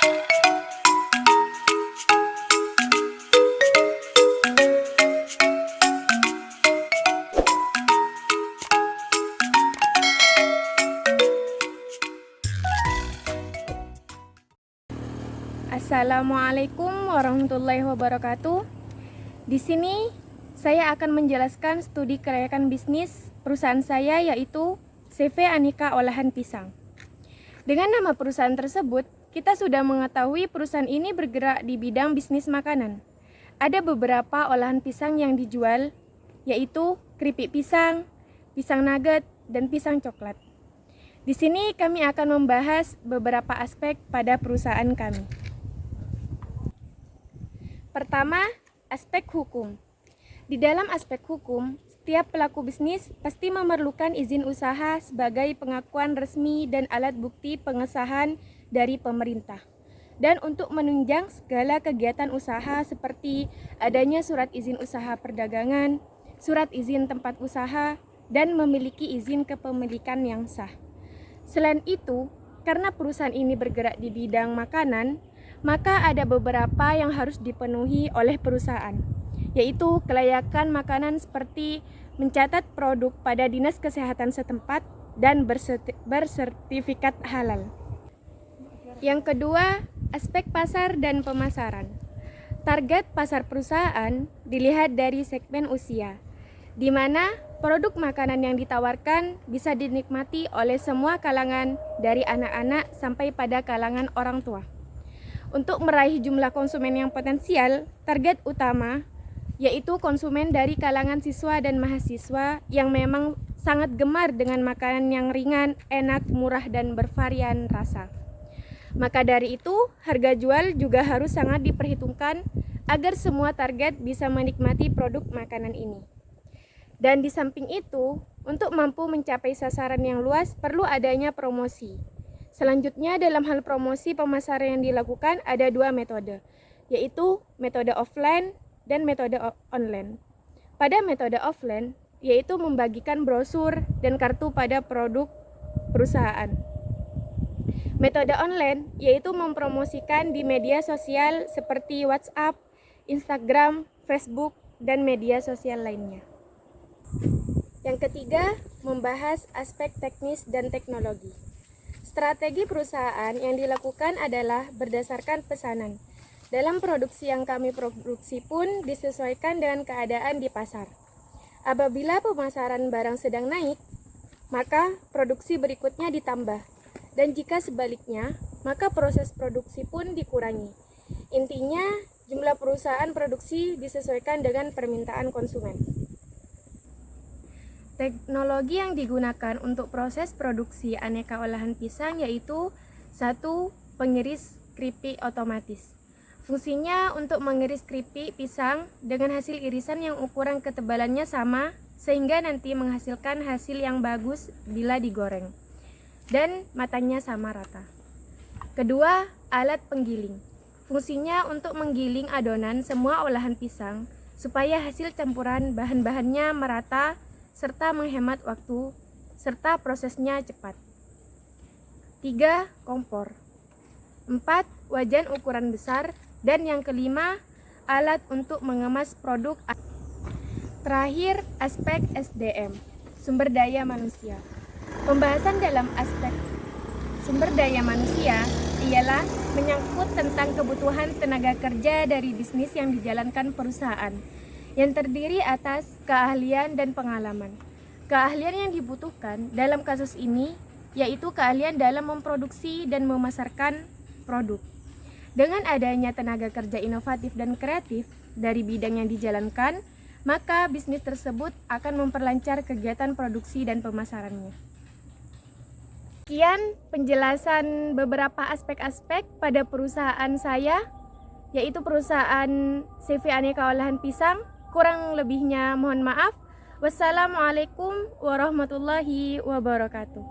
Assalamualaikum warahmatullahi wabarakatuh. Di sini saya akan menjelaskan studi kelayakan bisnis perusahaan saya, yaitu CV Aneka Olahan Pisang. Dengan nama perusahaan tersebut, kita sudah mengetahui perusahaan ini bergerak di bidang bisnis makanan. Ada beberapa olahan pisang yang dijual, yaitu keripik pisang, pisang nugget, dan pisang coklat. Di sini kami akan membahas beberapa aspek pada perusahaan kami. Pertama, aspek hukum. Di dalam aspek hukum, setiap pelaku bisnis pasti memerlukan izin usaha sebagai pengakuan resmi dan alat bukti pengesahan dari pemerintah. Dan untuk menunjang segala kegiatan usaha seperti adanya surat izin usaha perdagangan, surat izin tempat usaha, dan memiliki izin kepemilikan yang sah. Selain itu, karena perusahaan ini bergerak di bidang makanan, maka ada beberapa yang harus dipenuhi oleh perusahaan, yaitu kelayakan makanan seperti mencatat produk pada Dinas Kesehatan setempat dan bersertifikat halal. Yang kedua, aspek pasar dan pemasaran. Target pasar perusahaan dilihat dari segmen usia, di mana produk makanan yang ditawarkan bisa dinikmati oleh semua kalangan dari anak-anak sampai pada kalangan orang tua. Untuk meraih jumlah konsumen yang potensial, target utama yaitu konsumen dari kalangan siswa dan mahasiswa yang memang sangat gemar dengan makanan yang ringan, enak, murah, dan bervarian rasa. Maka dari itu, harga jual juga harus sangat diperhitungkan agar semua target bisa menikmati produk makanan ini. Dan di samping itu, untuk mampu mencapai sasaran yang luas, perlu adanya promosi. Selanjutnya, dalam hal promosi pemasaran yang dilakukan ada dua metode, yaitu metode offline dan metode online. Pada metode offline, yaitu membagikan brosur dan kartu pada produk perusahaan. Metode online, yaitu mempromosikan di media sosial seperti WhatsApp, Instagram, Facebook, dan media sosial lainnya. Yang ketiga, membahas aspek teknis dan teknologi. Strategi perusahaan yang dilakukan adalah berdasarkan pesanan. Dalam produksi yang kami produksi pun disesuaikan dengan keadaan di pasar. Apabila pemasaran barang sedang naik, maka produksi berikutnya ditambah. Dan jika sebaliknya, maka proses produksi pun dikurangi. Intinya, jumlah perusahaan produksi disesuaikan dengan permintaan konsumen. Teknologi yang digunakan untuk proses produksi aneka olahan pisang yaitu 1. Pengiris keripik otomatis. Fungsinya untuk mengiris keripik pisang dengan hasil irisan yang ukuran ketebalannya sama sehingga nanti menghasilkan hasil yang bagus bila digoreng dan matanya sama rata. Kedua, alat penggiling. Fungsinya untuk menggiling adonan semua olahan pisang supaya hasil campuran bahan-bahannya merata serta menghemat waktu, serta prosesnya cepat. 3. Kompor. 4. Wajan ukuran besar. Dan yang kelima, alat untuk mengemas produk. Terakhir, aspek SDM, sumber daya manusia. Pembahasan dalam aspek sumber daya manusia ialah menyangkut tentang kebutuhan tenaga kerja dari bisnis yang dijalankan perusahaan, yang terdiri atas keahlian dan pengalaman. Keahlian yang dibutuhkan dalam kasus ini yaitu keahlian dalam memproduksi dan memasarkan produk. Dengan adanya tenaga kerja inovatif dan kreatif dari bidang yang dijalankan, maka bisnis tersebut akan memperlancar kegiatan produksi dan pemasarannya. Sekian penjelasan beberapa aspek-aspek pada perusahaan saya, yaitu perusahaan CV Aneka Olahan Pisang. Kurang lebihnya mohon maaf. Wassalamualaikum warahmatullahi wabarakatuh.